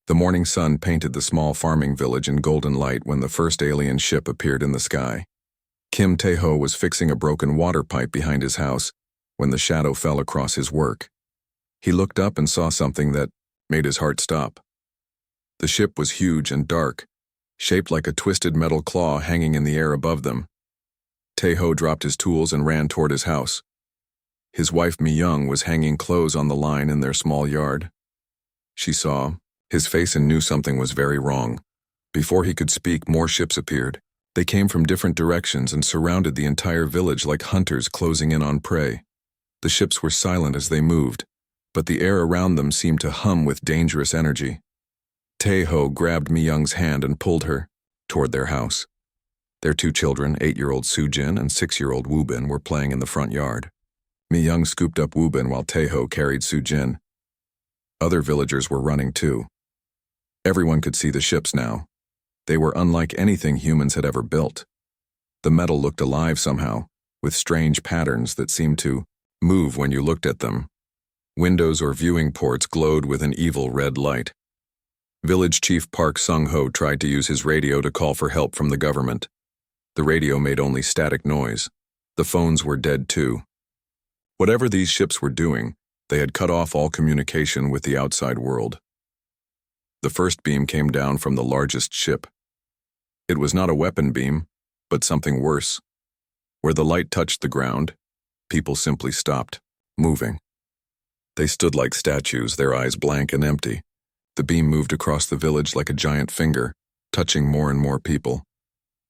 The morning sun painted the small farming village in golden light when the first alien ship appeared in the sky. Kim Tae-ho was fixing a broken water pipe behind his house when the shadow fell across his work. He looked up and saw something that made his heart stop. The ship was huge and dark, shaped like a twisted metal claw hanging in the air above them. Tae-ho dropped his tools and ran toward his house. His wife Mi-young was hanging clothes on the line in their small yard. She saw his face and knew something was very wrong. Before he could speak, more ships appeared. They came from different directions and surrounded the entire village like hunters closing in on prey. The ships were silent as they moved, but the air around them seemed to hum with dangerous energy. Tae-ho grabbed Mi-young's hand and pulled her toward their house. Their two children, 8-year-old Soo-jin and 6-year-old Woo-bin, were playing in the front yard. Mi-young scooped up Woo-bin while Tae-ho carried Soo-jin. Other villagers were running too. Everyone could see the ships now. They were unlike anything humans had ever built. The metal looked alive somehow, with strange patterns that seemed to move when you looked at them. Windows or viewing ports glowed with an evil red light. Village Chief Park Sung-ho tried to use his radio to call for help from the government. The radio made only static noise. The phones were dead too. Whatever these ships were doing, they had cut off all communication with the outside world. The first beam came down from the largest ship. It was not a weapon beam, but something worse. Where the light touched the ground, people simply stopped moving. They stood like statues, their eyes blank and empty. The beam moved across the village like a giant finger, touching more and more people.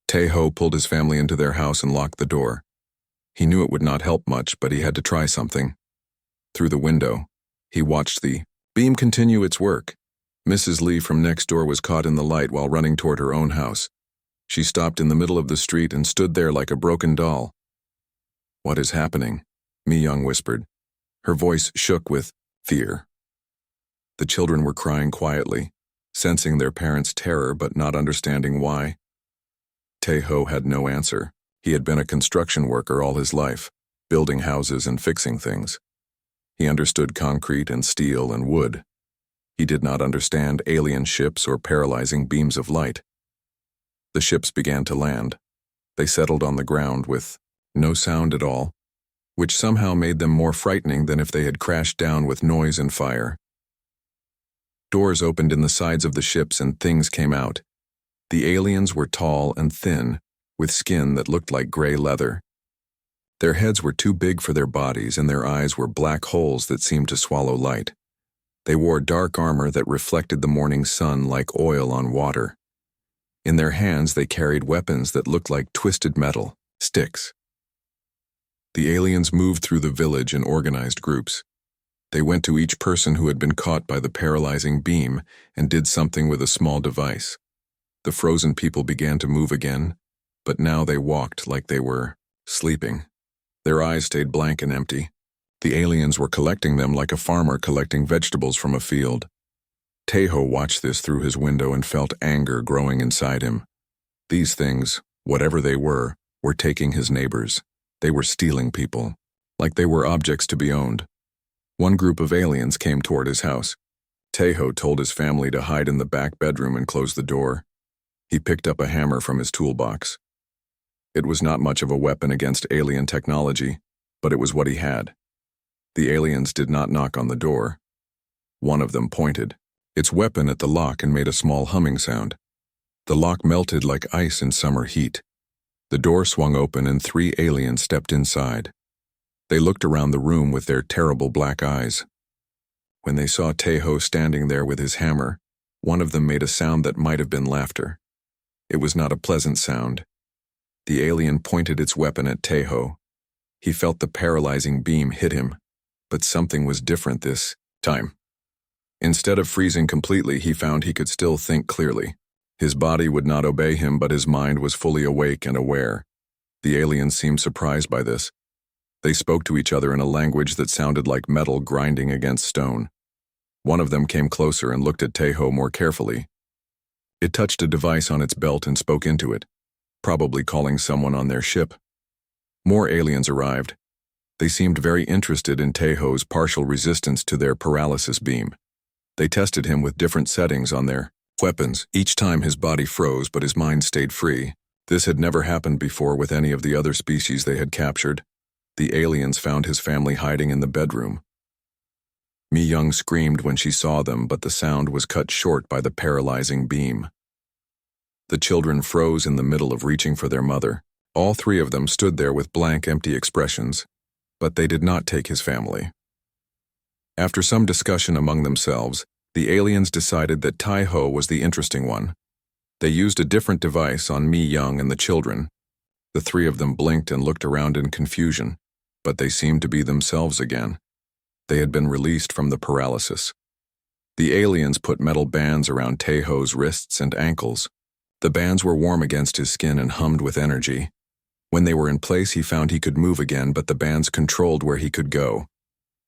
Tae-ho pulled his family into their house and locked the door. He knew it would not help much, but he had to try something. Through the window, he watched the beam continue its work. Mrs. Lee from next door was caught in the light while running toward her own house. She stopped in the middle of the street and stood there like a broken doll. "What is happening?" Mi-young whispered. Her voice shook with fear. The children were crying quietly, sensing their parents' terror but not understanding why. Tae-ho had no answer. He had been a construction worker all his life, building houses and fixing things. He understood concrete and steel and wood. He did not understand alien ships or paralyzing beams of light. The ships began to land. They settled on the ground with no sound at all, which somehow made them more frightening than if they had crashed down with noise and fire. Doors opened in the sides of the ships and things came out. The aliens were tall and thin, with skin that looked like gray leather. Their heads were too big for their bodies and their eyes were black holes that seemed to swallow light. They wore dark armor that reflected the morning sun like oil on water. In their hands they carried weapons that looked like twisted metal, sticks. The aliens moved through the village in organized groups. They went to each person who had been caught by the paralyzing beam and did something with a small device. The frozen people began to move again, but now they walked like they were sleeping. Their eyes stayed blank and empty. The aliens were collecting them like a farmer collecting vegetables from a field. Tae-ho watched this through his window and felt anger growing inside him. These things, whatever they were taking his neighbors. They were stealing people, like they were objects to be owned. One group of aliens came toward his house. Tae-ho told his family to hide in the back bedroom and close the door. He picked up a hammer from his toolbox. It was not much of a weapon against alien technology, but it was what he had. The aliens did not knock on the door. One of them pointed its weapon at the lock and made a small humming sound. The lock melted like ice in summer heat. The door swung open and 3 aliens stepped inside. They looked around the room with their terrible black eyes. When they saw Tae-ho standing there with his hammer, one of them made a sound that might have been laughter. It was not a pleasant sound. The alien pointed its weapon at Tae-ho. He felt the paralyzing beam hit him, but something was different this time. Instead of freezing completely, he found he could still think clearly. His body would not obey him, but his mind was fully awake and aware. The aliens seemed surprised by this. They spoke to each other in a language that sounded like metal grinding against stone. One of them came closer and looked at Tae-ho more carefully. It touched a device on its belt and spoke into it, probably calling someone on their ship. More aliens arrived. They seemed very interested in Tae-ho's partial resistance to their paralysis beam. They tested him with different settings on their weapons. Each time his body froze, but his mind stayed free. This had never happened before with any of the other species they had captured. The aliens found his family hiding in the bedroom. Mi Young screamed when she saw them, but the sound was cut short by the paralyzing beam. The children froze in the middle of reaching for their mother. All three of them stood there with blank, empty expressions, but they did not take his family. After some discussion among themselves, the aliens decided that Tai-Ho was the interesting one. They used a different device on Mi Young and the children. The three of them blinked and looked around in confusion, but they seemed to be themselves again. They had been released from the paralysis. The aliens put metal bands around Tai-Ho's wrists and ankles. The bands were warm against his skin and hummed with energy. When they were in place, he found he could move again, but the bands controlled where he could go.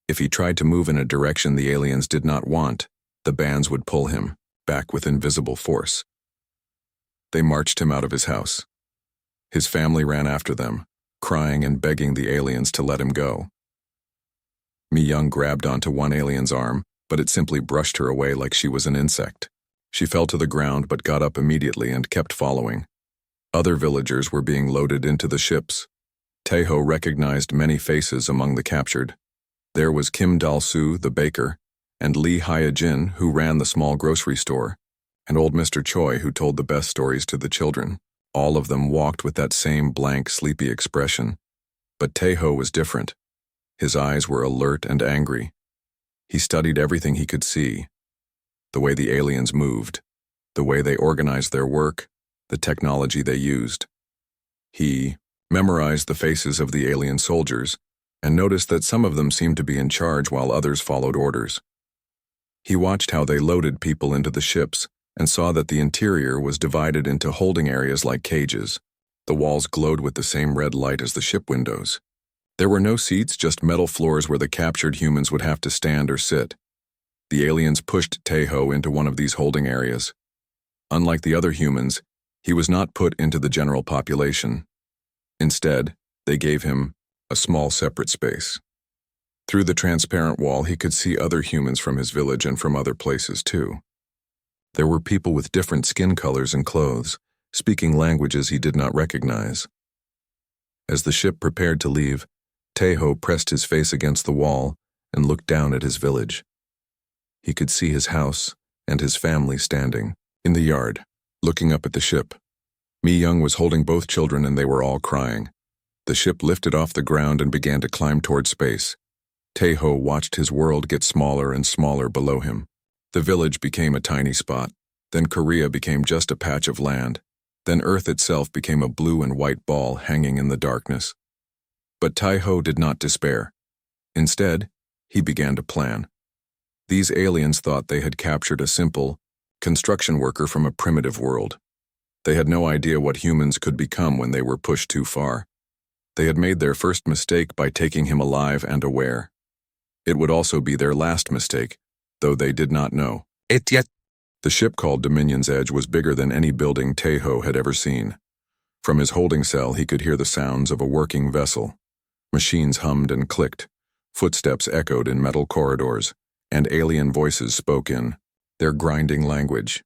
If he tried to move in a direction the aliens did not want, the bands would pull him back with invisible force. They marched him out of his house. His family ran after them, crying and begging the aliens to let him go. Mi Young grabbed onto one alien's arm, but it simply brushed her away like she was an insect. She fell to the ground but got up immediately and kept following. Other villagers were being loaded into the ships. Tai-Ho recognized many faces among the captured. There was Kim Dal-Soo, the baker, and Lee Hye-jin, who ran the small grocery store, and old Mr. Choi, who told the best stories to the children. All of them walked with that same blank, sleepy expression. But Tai-Ho was different. His eyes were alert and angry. He studied everything he could see. The way the aliens moved, the way they organized their work, the technology they used. He memorized the faces of the alien soldiers and noticed that some of them seemed to be in charge while others followed orders. He watched how they loaded people into the ships and saw that the interior was divided into holding areas like cages. The walls glowed with the same red light as the ship windows. There were no seats, just metal floors where the captured humans would have to stand or sit. The aliens pushed Tai-Ho into one of these holding areas. Unlike the other humans, he was not put into the general population. Instead, they gave him a small separate space. Through the transparent wall, he could see other humans from his village and from other places too. There were people with different skin colors and clothes, speaking languages he did not recognize. As the ship prepared to leave, Tai-Ho pressed his face against the wall and looked down at his village. He could see his house and his family standing in the yard, looking up at the ship. Mi Young was holding both children and they were all crying. The ship lifted off the ground and began to climb toward space. Tai-Ho watched his world get smaller and smaller below him. The village became a tiny spot. Then Korea became just a patch of land. Then Earth itself became a blue and white ball hanging in the darkness. But Tai-Ho did not despair. Instead, he began to plan. These aliens thought they had captured a simple construction worker from a primitive world. They had no idea what humans could become when they were pushed too far. They had made their first mistake by taking him alive and aware. It would also be their last mistake, though they did not know it yet. The ship called Dominion's Edge was bigger than any building Tai-Ho had ever seen. From his holding cell, he could hear the sounds of a working vessel. Machines hummed and clicked. Footsteps echoed in metal corridors, and alien voices spoke in their grinding language.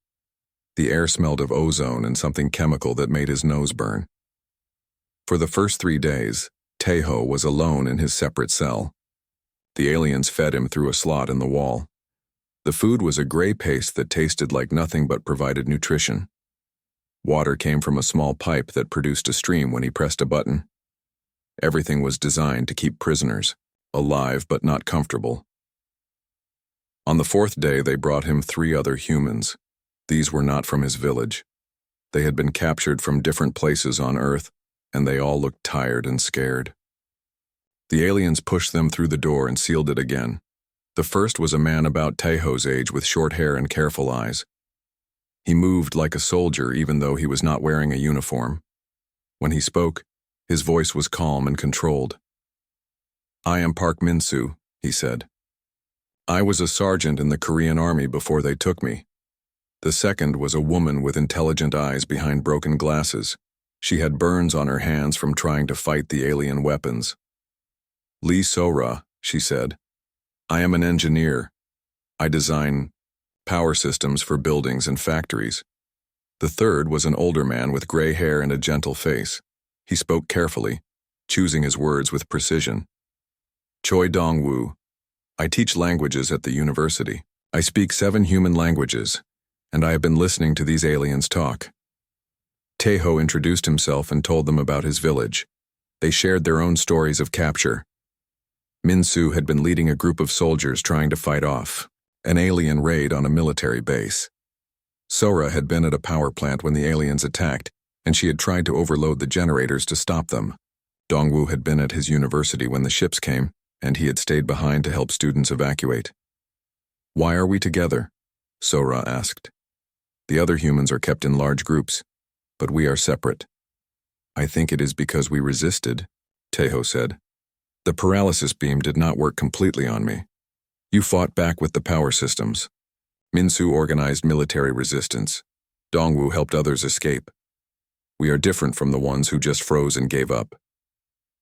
The air smelled of ozone and something chemical that made his nose burn. For the first 3 days, Tai-Ho was alone in his separate cell. The aliens fed him through a slot in the wall. The food was a gray paste that tasted like nothing but provided nutrition. Water came from a small pipe that produced a stream when he pressed a button. Everything was designed to keep prisoners, alive but not comfortable. On the 4th day, they brought him 3 other humans. These were not from his village. They had been captured from different places on Earth, and they all looked tired and scared. The aliens pushed them through the door and sealed it again. The first was a man about Tai-Ho's age with short hair and careful eyes. He moved like a soldier even though he was not wearing a uniform. When he spoke, his voice was calm and controlled. "I am Park Min-soo," he said. "I was a sergeant in the Korean Army before they took me." The second was a woman with intelligent eyes behind broken glasses. She had burns on her hands from trying to fight the alien weapons. "Lee So-ra," she said. "I am an engineer. I design power systems for buildings and factories. The third was an older man with gray hair and a gentle face. He spoke carefully, choosing his words with precision. Choi Dong-woo. I teach languages at the university. I speak 7 human languages, and I have been listening to these aliens talk. Tae-ho introduced himself and told them about his village. They shared their own stories of capture. Min-soo had been leading a group of soldiers trying to fight off an alien raid on a military base. Sora had been at a power plant when the aliens attacked, and she had tried to overload the generators to stop them. Dong-woo had been at his university when the ships came, and he had stayed behind to help students evacuate. Why are we together? Sora asked. The other humans are kept in large groups, but we are separate. I think it is because we resisted, Tae-ho said. The paralysis beam did not work completely on me. You fought back with the power systems. Min-soo organized military resistance. Dong-woo helped others escape. We are different from the ones who just froze and gave up.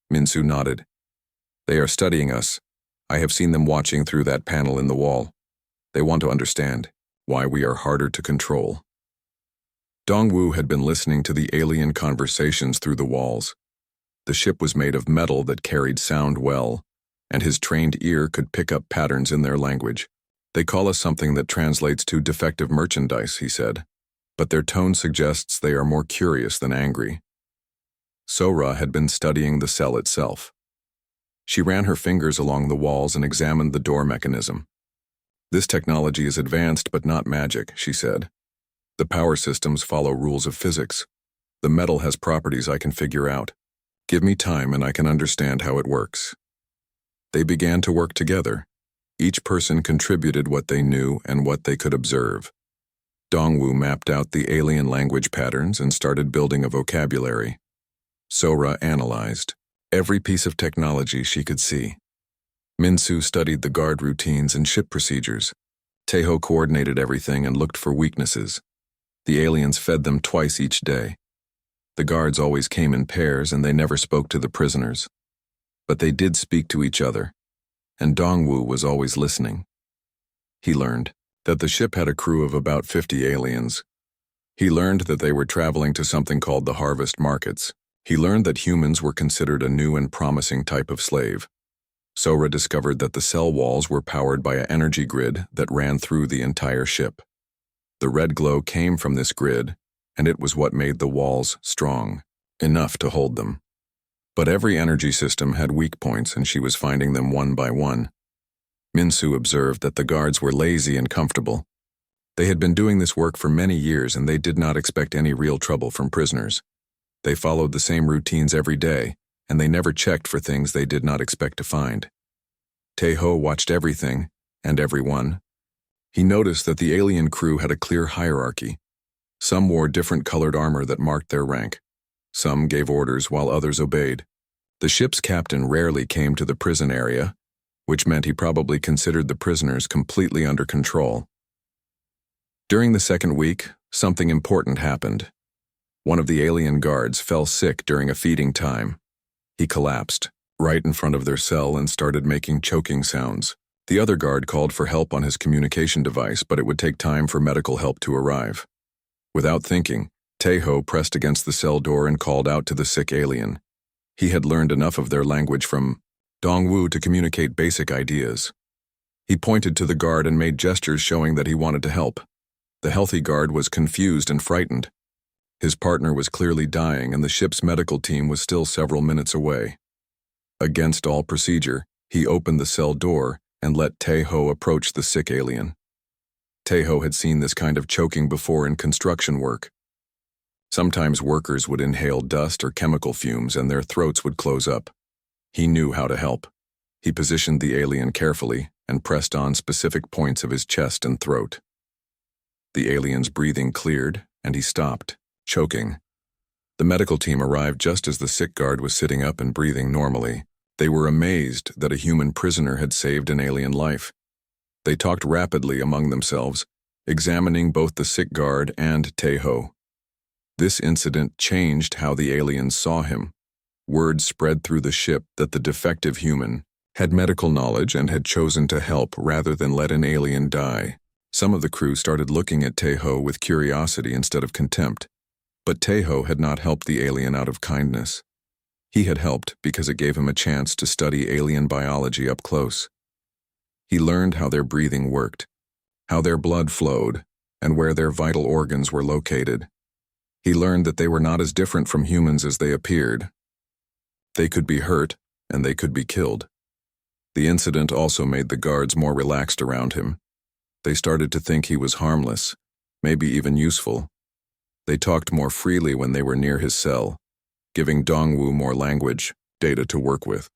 Min-soo nodded. They are studying us. I have seen them watching through that panel in the wall. They want to understand why we are harder to control. Dong-woo had been listening to the alien conversations through the walls. The ship was made of metal that carried sound well, and his trained ear could pick up patterns in their language. They call us something that translates to defective merchandise, he said, but their tone suggests they are more curious than angry. Sora had been studying the cell itself. She ran her fingers along the walls and examined the door mechanism. This technology is advanced but not magic, she said. The power systems follow rules of physics. The metal has properties I can figure out. Give me time and I can understand how it works. They began to work together. Each person contributed what they knew and what they could observe. Dong-woo mapped out the alien language patterns and started building a vocabulary. Sora analyzed every piece of technology she could see. Min-soo studied the guard routines and ship procedures. Tae-ho coordinated everything and looked for weaknesses. The aliens fed them twice each day. The guards always came in pairs and they never spoke to the prisoners. But they did speak to each other, and Dong-woo was always listening. He learned that the ship had a crew of about 50 aliens. He learned that they were traveling to something called the harvest markets. He learned that humans were considered a new and promising type of slave. Sora discovered that the cell walls were powered by an energy grid that ran through the entire ship. The red glow came from this grid, and it was what made the walls strong, enough to hold them. But every energy system had weak points, and she was finding them one by one. Min-soo observed that the guards were lazy and comfortable. They had been doing this work for many years, and they did not expect any real trouble from prisoners. They followed the same routines every day, and they never checked for things they did not expect to find. Tae-ho watched everything, and everyone. He noticed that the alien crew had a clear hierarchy. Some wore different colored armor that marked their rank. Some gave orders while others obeyed. The ship's captain rarely came to the prison area, which meant he probably considered the prisoners completely under control. During the second week, something important happened. One of the alien guards fell sick during a feeding time. He collapsed right in front of their cell and started making choking sounds. The other guard called for help on his communication device, but it would take time for medical help to arrive. Without thinking, Tae-ho pressed against the cell door and called out to the sick alien. He had learned enough of their language from Dong-woo to communicate basic ideas. He pointed to the guard and made gestures showing that he wanted to help. The healthy guard was confused and frightened. His partner was clearly dying, and the ship's medical team was still several minutes away. Against all procedure, he opened the cell door and let Tae-ho approach the sick alien. Tae-ho had seen this kind of choking before in construction work. Sometimes workers would inhale dust or chemical fumes and their throats would close up. He knew how to help. He positioned the alien carefully and pressed on specific points of his chest and throat. The alien's breathing cleared, and he stopped, choking. The medical team arrived just as the sick guard was sitting up and breathing normally. They were amazed that a human prisoner had saved an alien life. They talked rapidly among themselves, examining both the sick guard and Tae-ho. This incident changed how the aliens saw him. Word spread through the ship that the defective human had medical knowledge and had chosen to help rather than let an alien die. Some of the crew started looking at Taeho with curiosity instead of contempt, but Taeho had not helped the alien out of kindness. He had helped because it gave him a chance to study alien biology up close. He learned how their breathing worked, how their blood flowed, and where their vital organs were located. He learned that they were not as different from humans as they appeared. They could be hurt, and they could be killed. The incident also made the guards more relaxed around him. They started to think he was harmless, maybe even useful. They talked more freely when they were near his cell, giving Dongwoo more language, data to work with.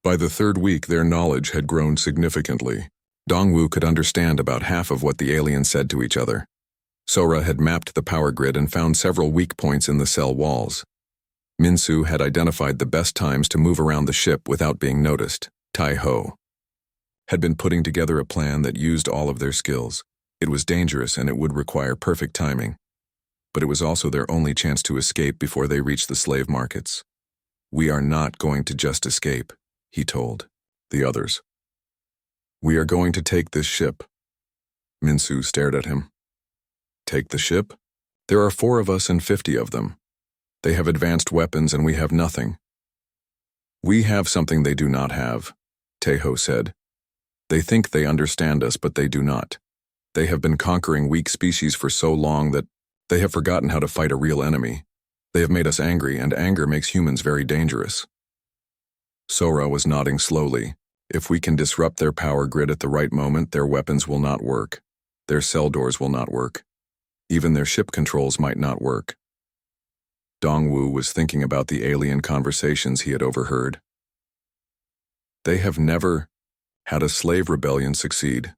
By the third week, their knowledge had grown significantly. Dongwoo could understand about half of what the aliens said to each other. Sora had mapped the power grid and found several weak points in the cell walls. Minsu had identified the best times to move around the ship without being noticed. Taeho had been putting together a plan that used all of their skills. It was dangerous and it would require perfect timing, but it was also their only chance to escape before they reached the slave markets. "We are not going to just escape," he told the others. "We are going to take this ship." Minsu stared at him. "Take the ship? There are 4 of us and 50 of them. They have advanced weapons and we have nothing." "We have something they do not have," Taeho said. "They think they understand us, but they do not. They have been conquering weak species for so long that they have forgotten how to fight a real enemy. They have made us angry, and anger makes humans very dangerous." Sora was nodding slowly. "If we can disrupt their power grid at the right moment, their weapons will not work. Their cell doors will not work. Even their ship controls might not work." Dongwoo was thinking about the alien conversations he had overheard. They have never had a slave rebellion succeed.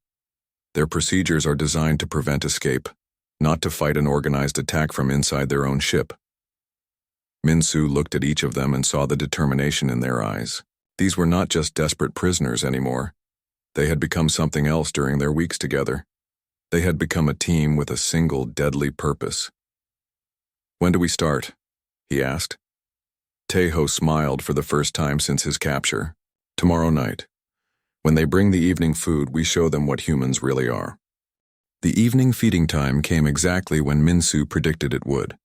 Their procedures are designed to prevent escape, not to fight an organized attack from inside their own ship. Minsu looked at each of them and saw the determination in their eyes. These were not just desperate prisoners anymore. They had become something else during their weeks together. They had become a team with a single deadly purpose. "When do we start?" he asked. Taeho smiled for the first time since his capture. "Tomorrow night. When they bring the evening food, we show them what humans really are." The evening feeding time came exactly when Minsu predicted it would.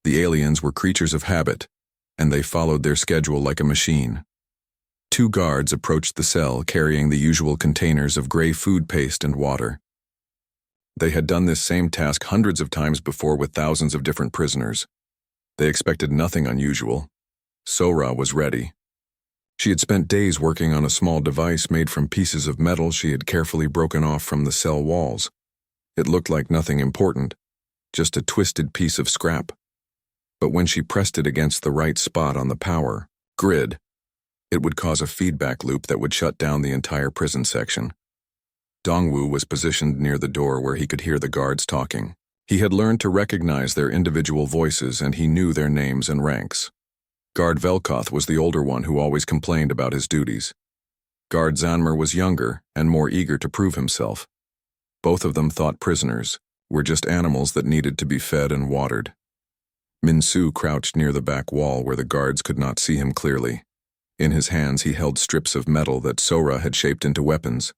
The aliens were creatures of habit, and they followed their schedule like a machine. 2 guards approached the cell carrying the usual containers of gray food paste and water. They had done this same task hundreds of times before with thousands of different prisoners. They expected nothing unusual. Sora was ready. She had spent days working on a small device made from pieces of metal she had carefully broken off from the cell walls. It looked like nothing important, just a twisted piece of scrap. But when she pressed it against the right spot on the power grid, it would cause a feedback loop that would shut down the entire prison section. Dongwoo was positioned near the door where he could hear the guards talking. He had learned to recognize their individual voices and he knew their names and ranks. Guard Velkoth was the older one who always complained about his duties. Guard Zanmer was younger and more eager to prove himself. Both of them thought prisoners were just animals that needed to be fed and watered. Minsu crouched near the back wall where the guards could not see him clearly. In his hands he held strips of metal that Sora had shaped into weapons.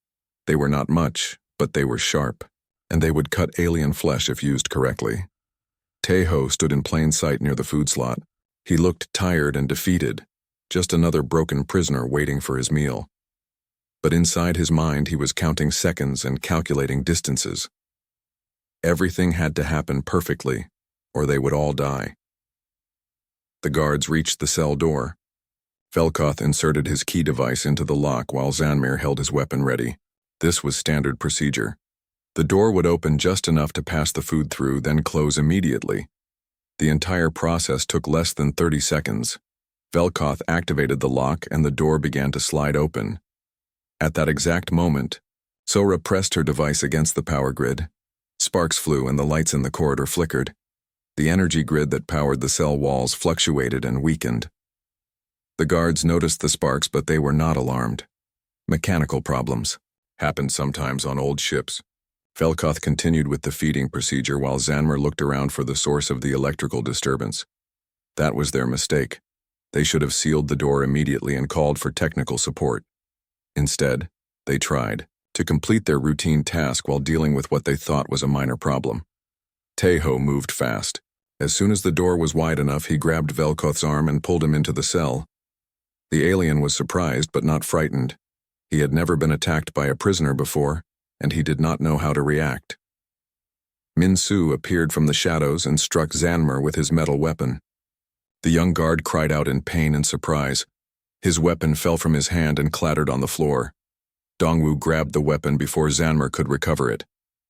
They were not much, but they were sharp, and they would cut alien flesh if used correctly. Taeho stood in plain sight near the food slot. He looked tired and defeated, just another broken prisoner waiting for his meal. But inside his mind he was counting seconds and calculating distances. Everything had to happen perfectly, or they would all die. The guards reached the cell door. Velkoth inserted his key device into the lock while Zanmir held his weapon ready. This was standard procedure. The door would open just enough to pass the food through, then close immediately. The entire process took less than 30 seconds. Velkoth activated the lock and the door began to slide open. At that exact moment, Sora pressed her device against the power grid. Sparks flew and the lights in the corridor flickered. The energy grid that powered the cell walls fluctuated and weakened. The guards noticed the sparks, but they were not alarmed. Mechanical problems happened sometimes on old ships. Velkoth continued with the feeding procedure while Zanmer looked around for the source of the electrical disturbance. That was their mistake. They should have sealed the door immediately and called for technical support. Instead, they tried to complete their routine task while dealing with what they thought was a minor problem. Taeho moved fast. As soon as the door was wide enough, he grabbed Velkoth's arm and pulled him into the cell. The alien was surprised but not frightened. He had never been attacked by a prisoner before, and he did not know how to react. Min-Su appeared from the shadows and struck Zanmer with his metal weapon. The young guard cried out in pain and surprise. His weapon fell from his hand and clattered on the floor. Dongwu grabbed the weapon before Zanmer could recover it.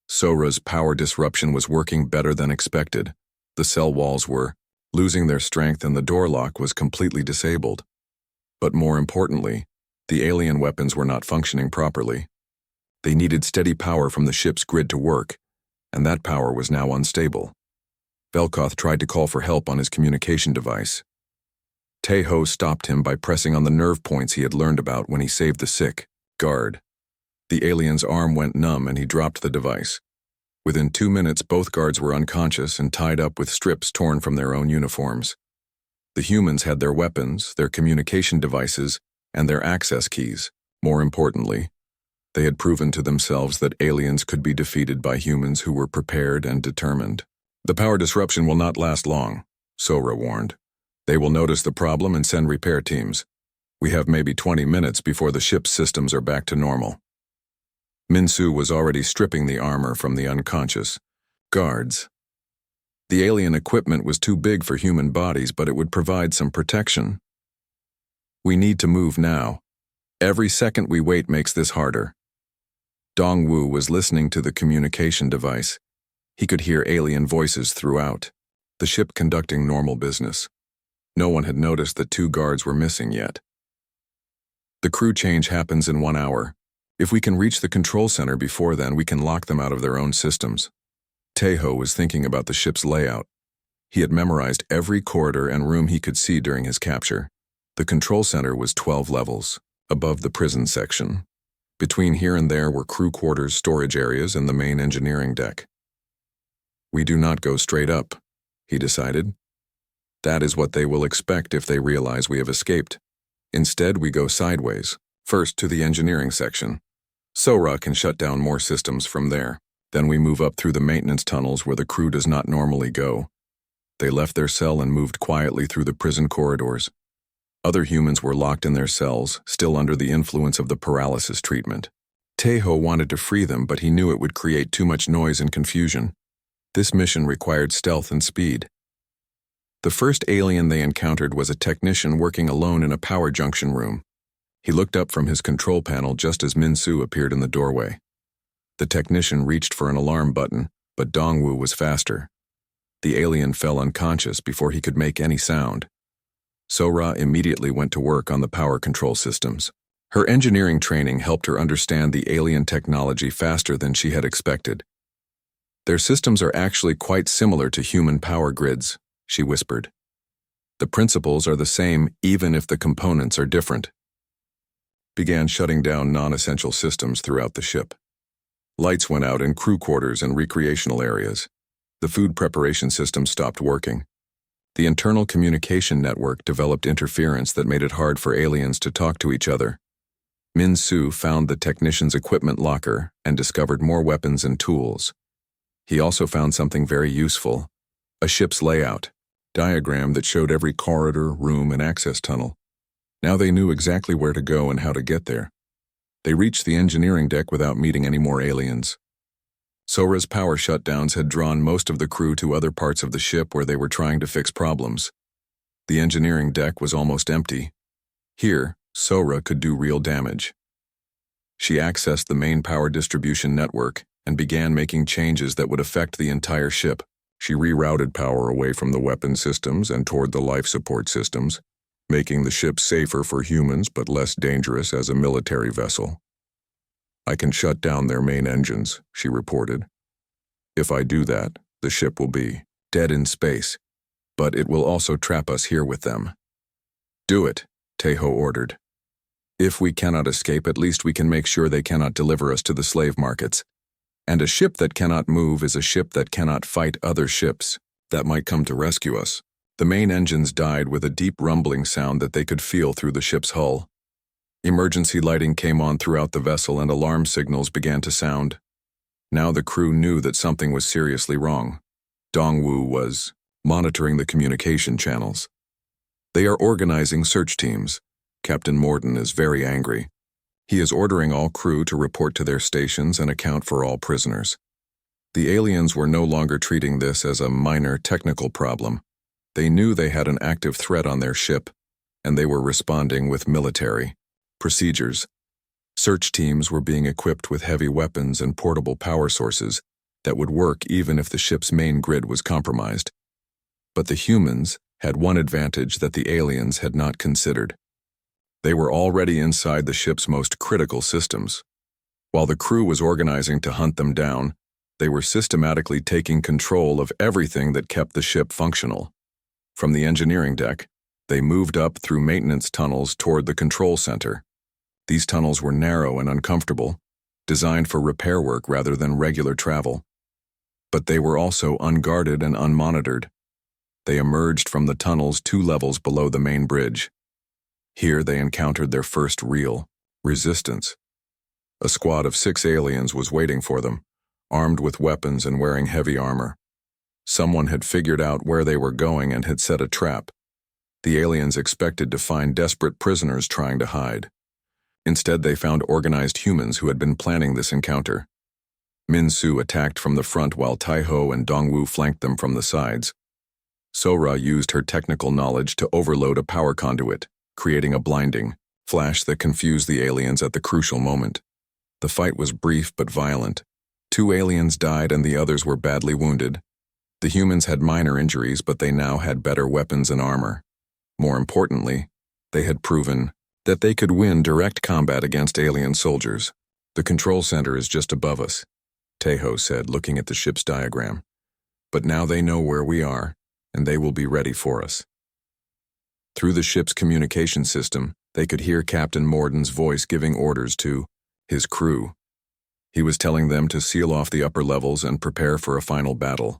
Sora's power disruption was working better than expected. The cell walls were losing their strength and the door lock was completely disabled. But more importantly, the alien weapons were not functioning properly. They needed steady power from the ship's grid to work, and that power was now unstable. Velkoth tried to call for help on his communication device. Taeho stopped him by pressing on the nerve points he had learned about when he saved the sick guard. The alien's arm went numb and he dropped the device. Within 2 minutes, both guards were unconscious and tied up with strips torn from their own uniforms. The humans had their weapons, their communication devices, and their access keys. More importantly, they had proven to themselves that aliens could be defeated by humans who were prepared and determined. The power disruption will not last long, Sora warned. They will notice the problem and send repair teams. We have maybe 20 minutes before the ship's systems are back to normal. Min-Su was already stripping the armor from the unconscious guards. The alien equipment was too big for human bodies, but it would provide some protection. We need to move now. Every second we wait makes this harder. Dongwu was listening to the communication device. He could hear alien voices throughout, the ship conducting normal business. No one had noticed that 2 guards were missing yet. The crew change happens in 1 hour. If we can reach the control center before then, we can lock them out of their own systems. Taeho was thinking about the ship's layout. He had memorized every corridor and room he could see during his capture. The control center was 12 levels, above the prison section. Between here and there were crew quarters, storage areas, and the main engineering deck. We do not go straight up, he decided. That is what they will expect if they realize we have escaped. Instead, we go sideways, first to the engineering section. Sora can shut down more systems from there. Then we move up through the maintenance tunnels where the crew does not normally go. They left their cell and moved quietly through the prison corridors. Other humans were locked in their cells, still under the influence of the paralysis treatment. Taeho wanted to free them, but he knew it would create too much noise and confusion. This mission required stealth and speed. The first alien they encountered was a technician working alone in a power junction room. He looked up from his control panel just as Min-Su appeared in the doorway. The technician reached for an alarm button, but Dongwu was faster. The alien fell unconscious before he could make any sound. Sora immediately went to work on the power control systems. Her engineering training helped her understand the alien technology faster than she had expected. Their systems are actually quite similar to human power grids, she whispered. The principles are the same even if the components are different. Began shutting down non-essential systems throughout the ship. Lights went out in crew quarters and recreational areas. The food preparation system stopped working. The internal communication network developed interference that made it hard for aliens to talk to each other. Min-Su found the technician's equipment locker and discovered more weapons and tools. He also found something very useful, a ship's layout diagram that showed every corridor, room, and access tunnel. Now they knew exactly where to go and how to get there. They reached the engineering deck without meeting any more aliens. Sora's power shutdowns had drawn most of the crew to other parts of the ship where they were trying to fix problems. The engineering deck was almost empty. Here, Sora could do real damage. She accessed the main power distribution network and began making changes that would affect the entire ship. She rerouted power away from the weapon systems and toward the life support systems, making the ship safer for humans but less dangerous as a military vessel. I can shut down their main engines, she reported. If I do that, the ship will be dead in space, but it will also trap us here with them. Do it, Taeho ordered. If we cannot escape, at least we can make sure they cannot deliver us to the slave markets. And a ship that cannot move is a ship that cannot fight other ships that might come to rescue us. The main engines died with a deep rumbling sound that they could feel through the ship's hull. Emergency lighting came on throughout the vessel and alarm signals began to sound. Now the crew knew that something was seriously wrong. Dongwu was monitoring the communication channels. They are organizing search teams. Captain Morden is very angry. He is ordering all crew to report to their stations and account for all prisoners. The aliens were no longer treating this as a minor technical problem. They knew they had an active threat on their ship, and they were responding with military procedures. Search teams were being equipped with heavy weapons and portable power sources that would work even if the ship's main grid was compromised. But the humans had one advantage that the aliens had not considered. They were already inside the ship's most critical systems. While the crew was organizing to hunt them down, they were systematically taking control of everything that kept the ship functional. From the engineering deck, they moved up through maintenance tunnels toward the control center. These tunnels were narrow and uncomfortable, designed for repair work rather than regular travel. But they were also unguarded and unmonitored. They emerged from the tunnels 2 levels below the main bridge. Here they encountered their first real resistance. A squad of 6 aliens was waiting for them, armed with weapons and wearing heavy armor. Someone had figured out where they were going and had set a trap. The aliens expected to find desperate prisoners trying to hide. Instead, they found organized humans who had been planning this encounter. Min-Su attacked from the front while Tai-Ho and Dongwu flanked them from the sides. Sora used her technical knowledge to overload a power conduit, creating a blinding flash that confused the aliens at the crucial moment. The fight was brief but violent. 2 aliens died and the others were badly wounded. The humans had minor injuries, but they now had better weapons and armor. More importantly, they had proven that they could win direct combat against alien soldiers. "The control center is just above us," Tai-Ho said, looking at the ship's diagram. "But now they know where we are, and they will be ready for us." Through the ship's communication system, they could hear Captain Morden's voice giving orders to his crew. He was telling them to seal off the upper levels and prepare for a final battle.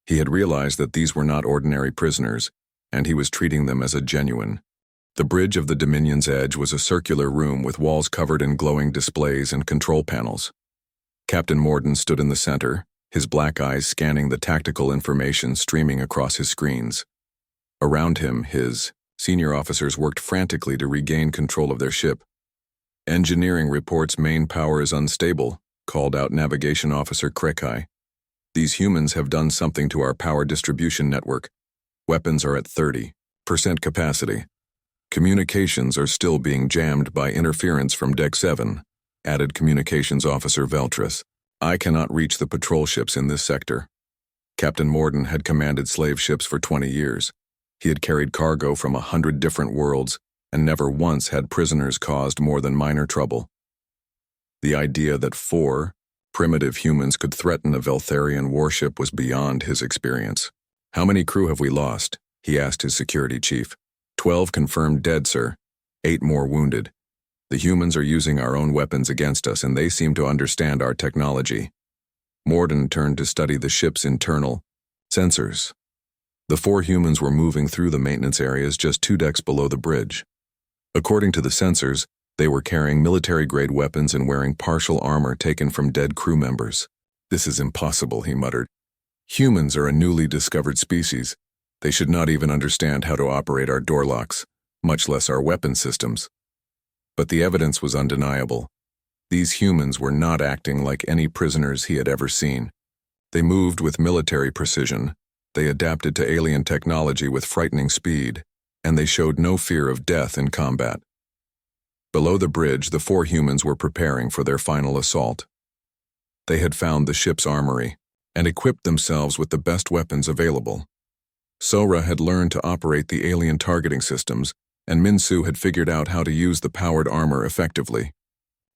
He had realized that these were not ordinary prisoners, and he was treating them as a genuine. The bridge of the Dominion's edge was a circular room with walls covered in glowing displays and control panels. Captain Morden stood in the center, his black eyes scanning the tactical information streaming across his screens. Around him, his senior officers worked frantically to regain control of their ship. "Engineering reports main power is unstable," called out Navigation Officer Krekai. "These humans have done something to our power distribution network. Weapons are at 30% capacity. Communications are still being jammed by interference from Deck 7, added Communications Officer Veltris. "I cannot reach the patrol ships in this sector." Captain Morden had commanded slave ships for 20 years. He had carried cargo from 100 different worlds and never once had prisoners caused more than minor trouble. The idea that 4 primitive humans could threaten a Veltharian warship was beyond his experience. "How many crew have we lost?" he asked his security chief. 12 confirmed dead, sir. 8 more wounded. The humans are using our own weapons against us, and they seem to understand our technology." Morden turned to study the ship's internal sensors. The 4 humans were moving through the maintenance areas just 2 decks below the bridge. According to the sensors, they were carrying military-grade weapons and wearing partial armor taken from dead crew members. "This is impossible," he muttered. "Humans are a newly discovered species. They should not even understand how to operate our door locks, much less our weapon systems." But the evidence was undeniable. These humans were not acting like any prisoners he had ever seen. They moved with military precision, they adapted to alien technology with frightening speed, and they showed no fear of death in combat. Below the bridge, the 4 humans were preparing for their final assault. They had found the ship's armory and equipped themselves with the best weapons available. Sora had learned to operate the alien targeting systems, and Min-Su had figured out how to use the powered armor effectively.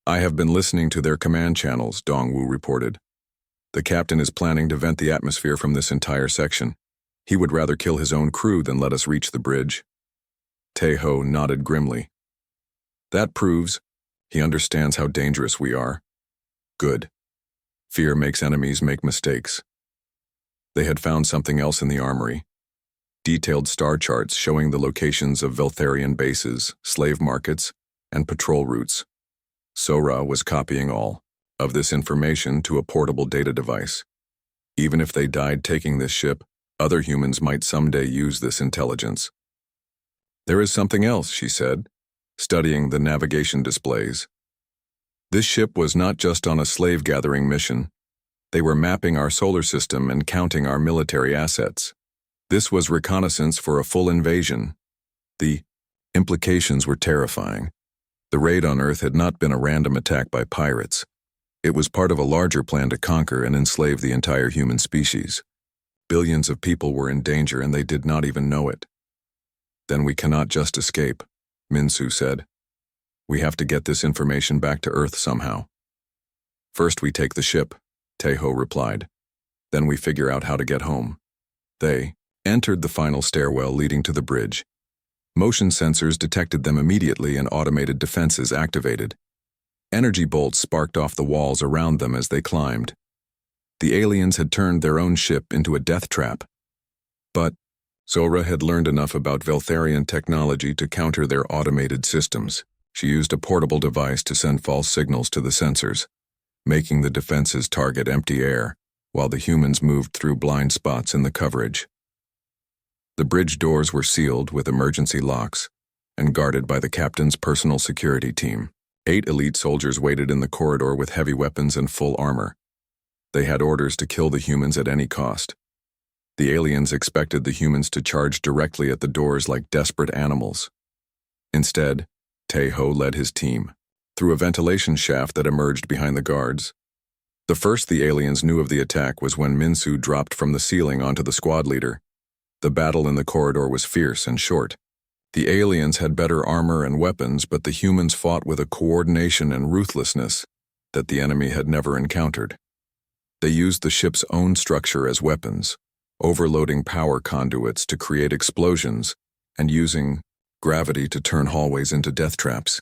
"I have been listening to their command channels," Dongwu reported. "The captain is planning to vent the atmosphere from this entire section. He would rather kill his own crew than let us reach the bridge." Tai-Ho nodded grimly. "That proves he understands how dangerous we are." "Good. Fear makes enemies make mistakes." They had found something else in the armory. Detailed star charts showing the locations of Veltharian bases, slave markets, and patrol routes. Sora was copying all of this information to a portable data device. Even if they died taking this ship, other humans might someday use this intelligence. There is something else, she said, studying the navigation displays. This ship was not just on a slave-gathering mission. They were mapping our solar system and counting our military assets. This was reconnaissance for a full invasion. The implications were terrifying. The raid on Earth had not been a random attack by pirates. It was part of a larger plan to conquer and enslave the entire human species. Billions of people were in danger and they did not even know it. Then we cannot just escape, Minsu said. We have to get this information back to Earth somehow. First we take the ship, Teho replied. Then we figure out how to get home. They entered the final stairwell leading to the bridge. Motion sensors detected them immediately and automated defenses activated. Energy bolts sparked off the walls around them as they climbed. The aliens had turned their own ship into a death trap. But Sora had learned enough about Veltharian technology to counter their automated systems. She used a portable device to send false signals to the sensors, making the defenses target empty air, while the humans moved through blind spots in the coverage. The bridge doors were sealed with emergency locks and guarded by the captain's personal security team. 8 elite soldiers waited in the corridor with heavy weapons and full armor. They had orders to kill the humans at any cost. The aliens expected the humans to charge directly at the doors like desperate animals. Instead, Teho led his team through a ventilation shaft that emerged behind the guards. The first the aliens knew of the attack was when Minsu dropped from the ceiling onto the squad leader. The battle in the corridor was fierce and short. The aliens had better armor and weapons, but the humans fought with a coordination and ruthlessness that the enemy had never encountered. They used the ship's own structure as weapons, overloading power conduits to create explosions and using gravity to turn hallways into death traps.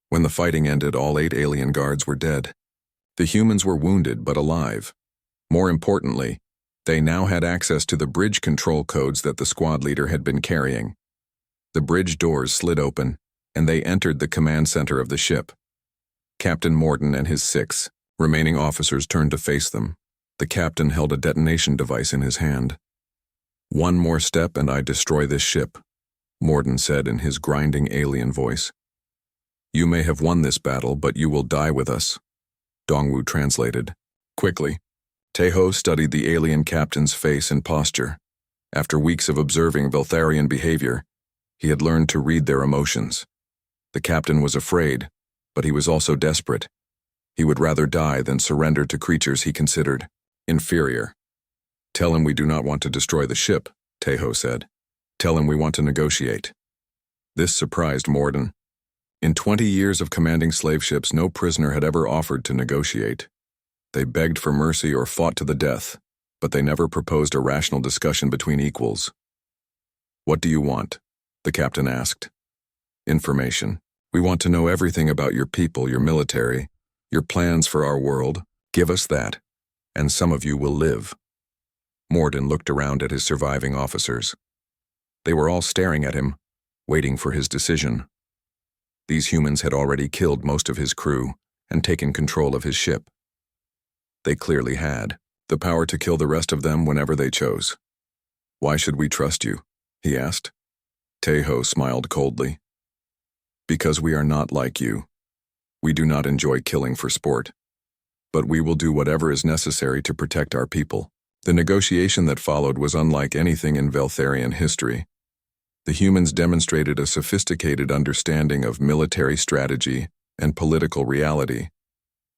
When the fighting ended, all 8 alien guards were dead. The humans were wounded but alive. More importantly, they now had access to the bridge control codes that the squad leader had been carrying. The bridge doors slid open, and they entered the command center of the ship. Captain Morton and his 6 remaining officers turned to face them. The captain held a detonation device in his hand. "One more step and I destroy this ship," Morton said in his grinding alien voice. "You may have won this battle, but you will die with us," Dongwu translated. Quickly, Teho studied the alien captain's face and posture. After weeks of observing Veltharian behavior, he had learned to read their emotions. The captain was afraid, but he was also desperate. He would rather die than surrender to creatures he considered inferior. "Tell him we do not want to destroy the ship," Teho said. "Tell him we want to negotiate." This surprised Morton. In 20 years of commanding slave ships, no prisoner had ever offered to negotiate. They begged for mercy or fought to the death, but they never proposed a rational discussion between equals. "What do you want?" the captain asked. "Information. We want to know everything about your people, your military, your plans for our world. Give us that, and some of you will live." Morton looked around at his surviving officers. They were all staring at him, waiting for his decision. These humans had already killed most of his crew and taken control of his ship. They clearly had the power to kill the rest of them whenever they chose. "Why should we trust you?" he asked. Teho smiled coldly. "Because we are not like you. We do not enjoy killing for sport. But we will do whatever is necessary to protect our people." The negotiation that followed was unlike anything in Veltharian history. The humans demonstrated a sophisticated understanding of military strategy and political reality.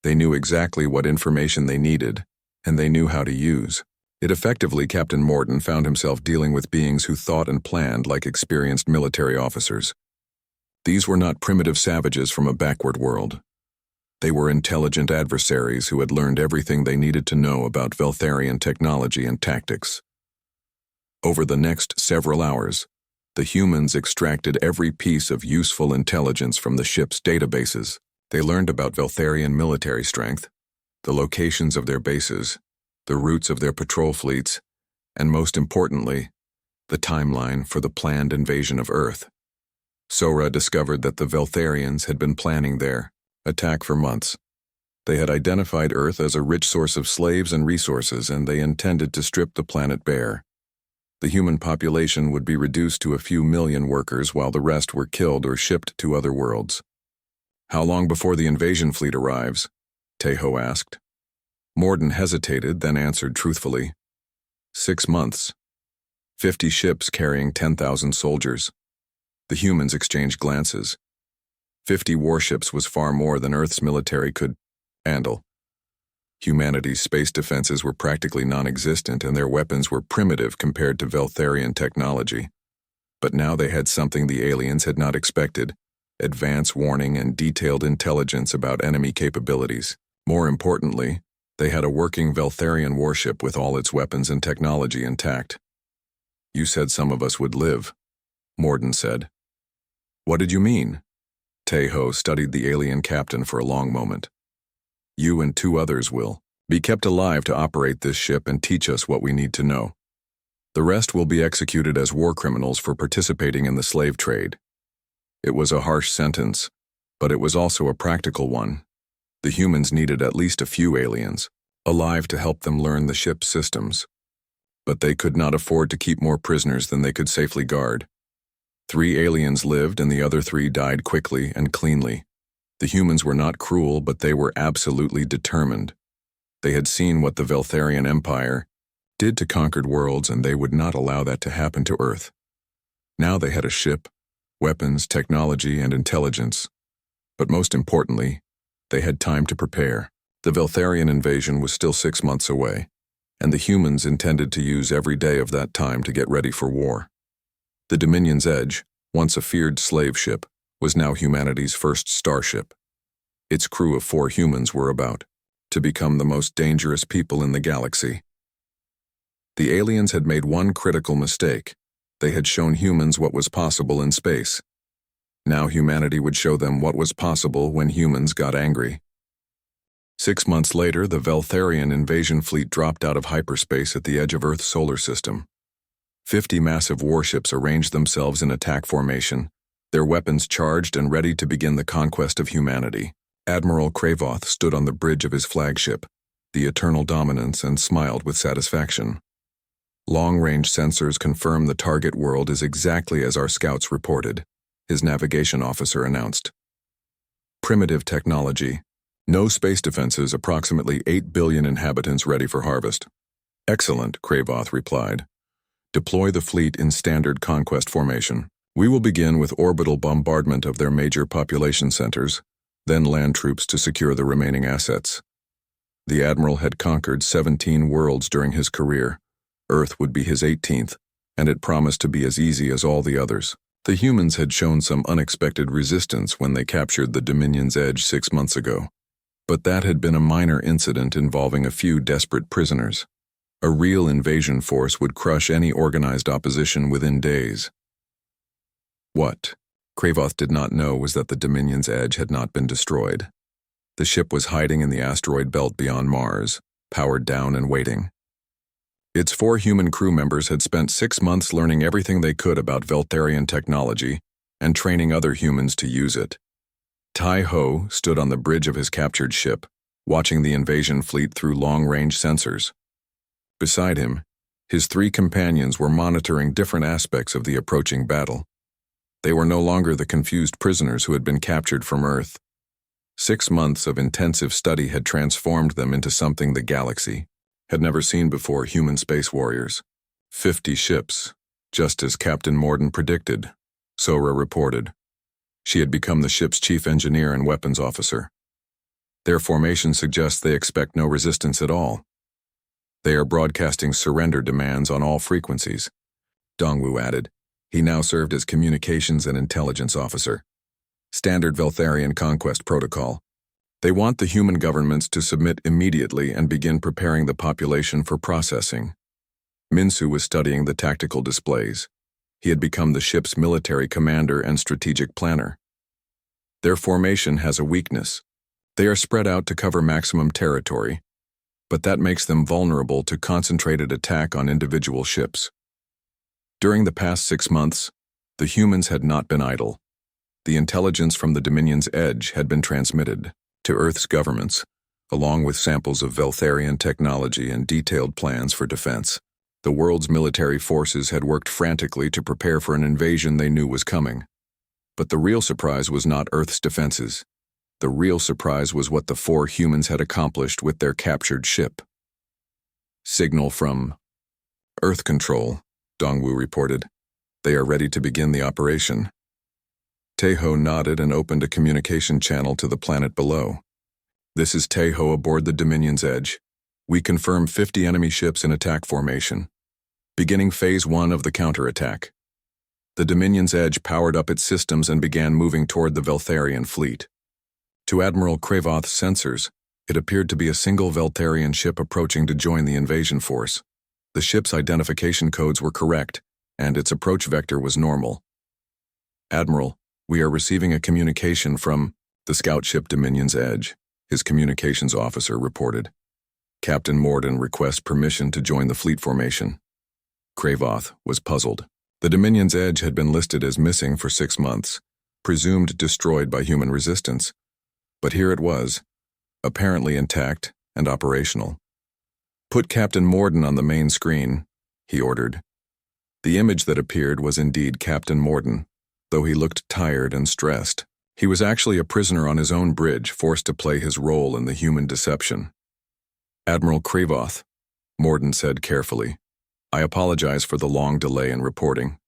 They knew exactly what information they needed, and they knew how to use it effectively. Captain Morton found himself dealing with beings who thought and planned like experienced military officers. These were not primitive savages from a backward world. They were intelligent adversaries who had learned everything they needed to know about Veltharian technology and tactics. Over the next several hours, the humans extracted every piece of useful intelligence from the ship's databases. They learned about Veltharian military strength, the locations of their bases, the routes of their patrol fleets, and most importantly, the timeline for the planned invasion of Earth. Sora discovered that the Veltharians had been planning their attack for months. They had identified Earth as a rich source of slaves and resources, and they intended to strip the planet bare. The human population would be reduced to a few million workers while the rest were killed or shipped to other worlds. "How long before the invasion fleet arrives?" Tahoe asked. Morden hesitated, then answered truthfully. 6 months. 50 ships carrying 10,000 soldiers. The humans exchanged glances. 50 warships was far more than Earth's military could handle. Humanity's space defenses were practically non-existent, and their weapons were primitive compared to Veltharian technology. But now they had something the aliens had not expected: advance warning and detailed intelligence about enemy capabilities. More importantly, they had a working Veltharian warship with all its weapons and technology intact. "You said some of us would live," Morden said. "What did you mean?" Tahoe studied the alien captain for a long moment. "You and 2 others will be kept alive to operate this ship and teach us what we need to know. The rest will be executed as war criminals for participating in the slave trade." It was a harsh sentence, but it was also a practical one. The humans needed at least a few aliens alive to help them learn the ship's systems. But they could not afford to keep more prisoners than they could safely guard. 3 aliens lived, and the other 3 died quickly and cleanly. The humans were not cruel, but they were absolutely determined. They had seen what the Veltharian Empire did to conquered worlds, and they would not allow that to happen to Earth. Now they had a ship, weapons, technology, and intelligence. But most importantly, they had time to prepare. The Veltharian invasion was still 6 months away, and the humans intended to use every day of that time to get ready for war. The Dominion's Edge, once a feared slave ship, was now humanity's first starship. Its crew of 4 humans were about to become the most dangerous people in the galaxy. The aliens had made one critical mistake. They had shown humans what was possible in space. Now humanity would show them what was possible when humans got angry. 6 months later, the Veltharian invasion fleet dropped out of hyperspace at the edge of Earth's solar system. 50 massive warships arranged themselves in attack formation, their weapons charged and ready to begin the conquest of humanity. Admiral Kravoth stood on the bridge of his flagship, the Eternal Dominance, and smiled with satisfaction. "Long-range sensors confirm the target world is exactly as our scouts reported," his navigation officer announced. "Primitive technology. No space defenses, approximately 8 billion inhabitants ready for harvest." "Excellent," Kravoth replied. "Deploy the fleet in standard conquest formation. We will begin with orbital bombardment of their major population centers, then land troops to secure the remaining assets." The Admiral had conquered 17 worlds during his career. Earth would be his 18th, and it promised to be as easy as all the others. The humans had shown some unexpected resistance when they captured the Dominion's Edge 6 months ago. But that had been a minor incident involving a few desperate prisoners. A real invasion force would crush any organized opposition within days. What Kravoth did not know was that the Dominion's Edge had not been destroyed. The ship was hiding in the asteroid belt beyond Mars, powered down and waiting. Its 4 human crew members had spent 6 months learning everything they could about Veltharian technology and training other humans to use it. Tai-Ho stood on the bridge of his captured ship, watching the invasion fleet through long-range sensors. Beside him, his 3 companions were monitoring different aspects of the approaching battle. They were no longer the confused prisoners who had been captured from Earth. 6 months of intensive study had transformed them into something the galaxy had never seen before: human space warriors. 50 ships, just as Captain Morden predicted, Sora reported. She had become the ship's chief engineer and weapons officer. Their formation suggests they expect no resistance at all. They are broadcasting surrender demands on all frequencies, Dongwu added. He now served as communications and intelligence officer. Standard Veltharian conquest protocol. They want the human governments to submit immediately and begin preparing the population for processing. Minsu was studying the tactical displays. He had become the ship's military commander and strategic planner. Their formation has a weakness. They are spread out to cover maximum territory, but that makes them vulnerable to concentrated attack on individual ships. During the past 6 months, the humans had not been idle. The intelligence from the Dominion's edge had been transmitted to Earth's governments, along with samples of Veltharian technology and detailed plans for defense. The world's military forces had worked frantically to prepare for an invasion they knew was coming. But the real surprise was not Earth's defenses. The real surprise was what the 4 humans had accomplished with their captured ship. Signal from Earth Control, Dongwu reported. They are ready to begin the operation. Taeho nodded and opened a communication channel to the planet below. This is Taeho aboard the Dominion's Edge. We confirm 50 enemy ships in attack formation. Beginning Phase 1 of the counterattack. The Dominion's Edge powered up its systems and began moving toward the Veltharian fleet. To Admiral Kravoth's sensors, it appeared to be a single Veltharian ship approaching to join the invasion force. The ship's identification codes were correct, and its approach vector was normal. Admiral, we are receiving a communication from the scout ship Dominion's Edge, his communications officer reported. Captain Morden requests permission to join the fleet formation. Kravoth was puzzled. The Dominion's Edge had been listed as missing for 6 months, presumed destroyed by human resistance. But here it was, apparently intact and operational. Put Captain Morden on the main screen, he ordered. The image that appeared was indeed Captain Morden, though he looked tired and stressed. He was actually a prisoner on his own bridge, forced to play his role in the human deception. Admiral Kravoth, Morden said carefully. I apologize for the long delay in reporting.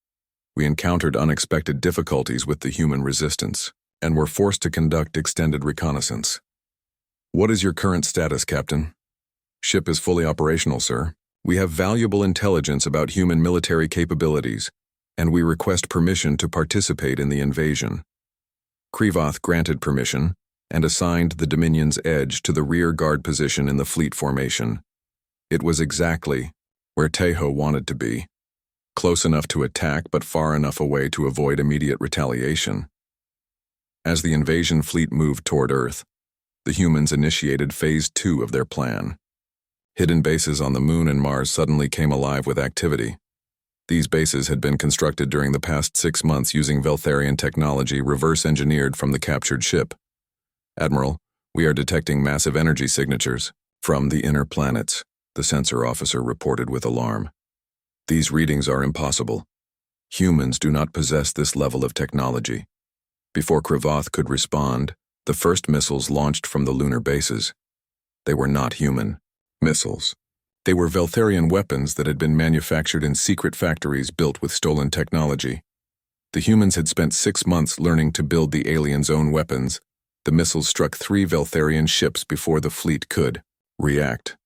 We encountered unexpected difficulties with the human resistance, and were forced to conduct extended reconnaissance. What is your current status, Captain? Ship is fully operational, sir. We have valuable intelligence about human military capabilities, and we request permission to participate in the invasion. Kravoth granted permission and assigned the Dominion's Edge to the rear guard position in the fleet formation. It was exactly where Taeho wanted to be, close enough to attack but far enough away to avoid immediate retaliation. As the invasion fleet moved toward Earth, the humans initiated Phase 2 of their plan. Hidden bases on the Moon and Mars suddenly came alive with activity. These bases had been constructed during the past 6 months using Veltharian technology reverse-engineered from the captured ship. Admiral, we are detecting massive energy signatures from the inner planets, the sensor officer reported with alarm. These readings are impossible. Humans do not possess this level of technology. Before Kravoth could respond, the first missiles launched from the lunar bases. They were not human missiles. They were Veltharian weapons that had been manufactured in secret factories built with stolen technology. The humans had spent 6 months learning to build the aliens' own weapons. The missiles struck 3 Veltharian ships before the fleet could react.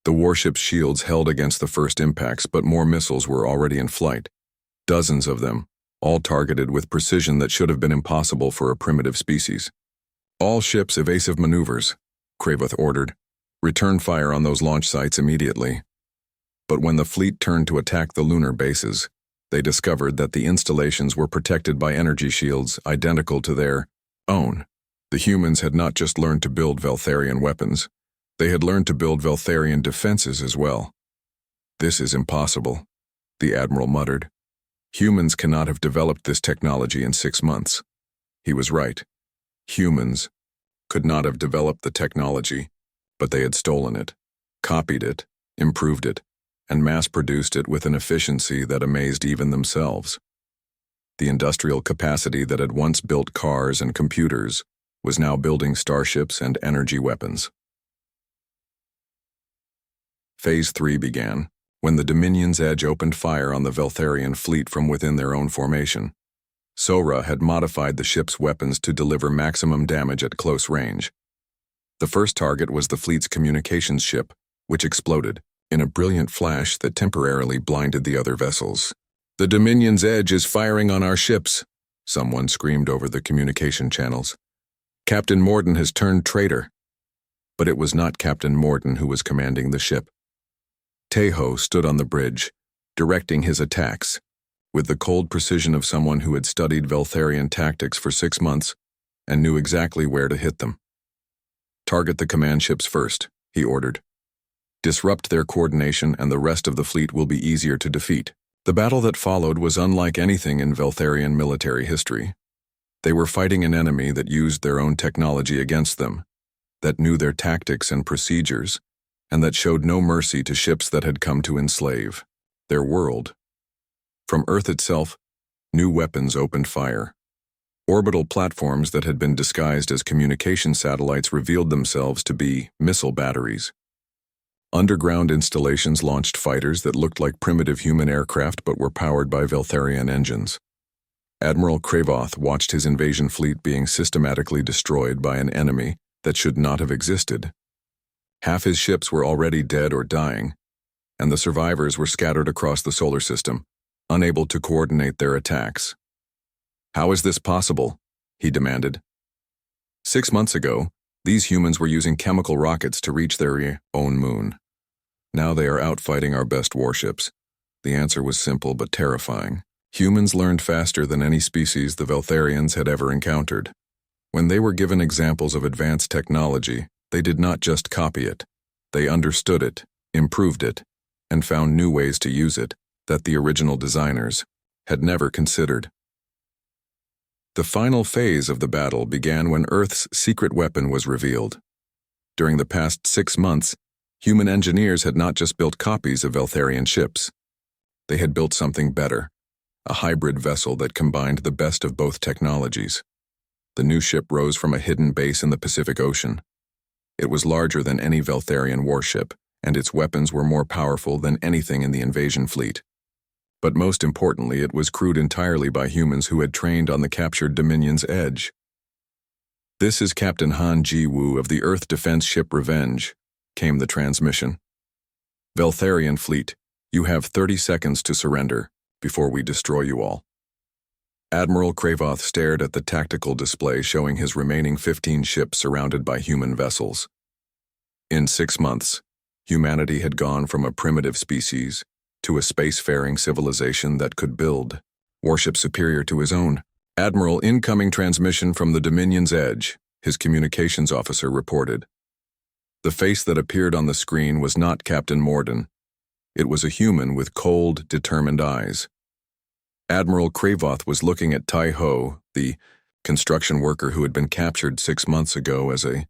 The warship's shields held against the first impacts, but more missiles were already in flight. Dozens of them, all targeted with precision that should have been impossible for a primitive species. All ships evasive maneuvers, Kravoth ordered. Return fire on those launch sites immediately. But when the fleet turned to attack the lunar bases, they discovered that the installations were protected by energy shields identical to their own. The humans had not just learned to build Veltharian weapons, they had learned to build Veltharian defenses as well. This is impossible, the Admiral muttered. Humans cannot have developed this technology in 6 months. He was right. Humans could not have developed the technology, but they had stolen it, copied it, improved it, and mass-produced it with an efficiency that amazed even themselves. The industrial capacity that had once built cars and computers was now building starships and energy weapons. Phase 3 began, when the Dominion's Edge opened fire on the Veltharian fleet from within their own formation. Sora had modified the ship's weapons to deliver maximum damage at close range. The first target was the fleet's communications ship, which exploded in a brilliant flash that temporarily blinded the other vessels. The Dominion's Edge is firing on our ships, someone screamed over the communication channels. Captain Morden has turned traitor. But it was not Captain Morden who was commanding the ship. Taeho stood on the bridge, directing his attacks, with the cold precision of someone who had studied Veltharian tactics for 6 months and knew exactly where to hit them. Target the command ships first, he ordered. Disrupt their coordination and the rest of the fleet will be easier to defeat. The battle that followed was unlike anything in Veltharian military history. They were fighting an enemy that used their own technology against them, that knew their tactics and procedures, and that showed no mercy to ships that had come to enslave their world. From Earth itself, new weapons opened fire. Orbital platforms that had been disguised as communication satellites revealed themselves to be missile batteries. Underground installations launched fighters that looked like primitive human aircraft but were powered by Veltharian engines. Admiral Kravoth watched his invasion fleet being systematically destroyed by an enemy that should not have existed. Half his ships were already dead or dying, and the survivors were scattered across the solar system, unable to coordinate their attacks. "How is this possible?" he demanded. 6 months ago, these humans were using chemical rockets to reach their own moon. Now they are out fighting our best warships. The answer was simple but terrifying. Humans learned faster than any species the Veltharians had ever encountered. When they were given examples of advanced technology, they did not just copy it. They understood it, improved it, and found new ways to use it that the original designers had never considered. The final phase of the battle began when Earth's secret weapon was revealed. During the past 6 months, human engineers had not just built copies of Veltharian ships. They had built something better, a hybrid vessel that combined the best of both technologies. The new ship rose from a hidden base in the Pacific Ocean. It was larger than any Veltharian warship, and its weapons were more powerful than anything in the invasion fleet. But most importantly, it was crewed entirely by humans who had trained on the captured Dominion's edge. "This is Captain Han Ji-woo of the Earth defense ship Revenge," came the transmission. "Veltharian fleet, you have 30 seconds to surrender before we destroy you all." Admiral Kravoth stared at the tactical display showing his remaining 15 ships surrounded by human vessels. In 6 months, humanity had gone from a primitive species to a spacefaring civilization that could build warships superior to his own. "Admiral, incoming transmission from the Dominion's edge," his communications officer reported. The face that appeared on the screen was not Captain Morden. It was a human with cold, determined eyes. Admiral Kravoth was looking at Tai Ho, the construction worker who had been captured 6 months ago as a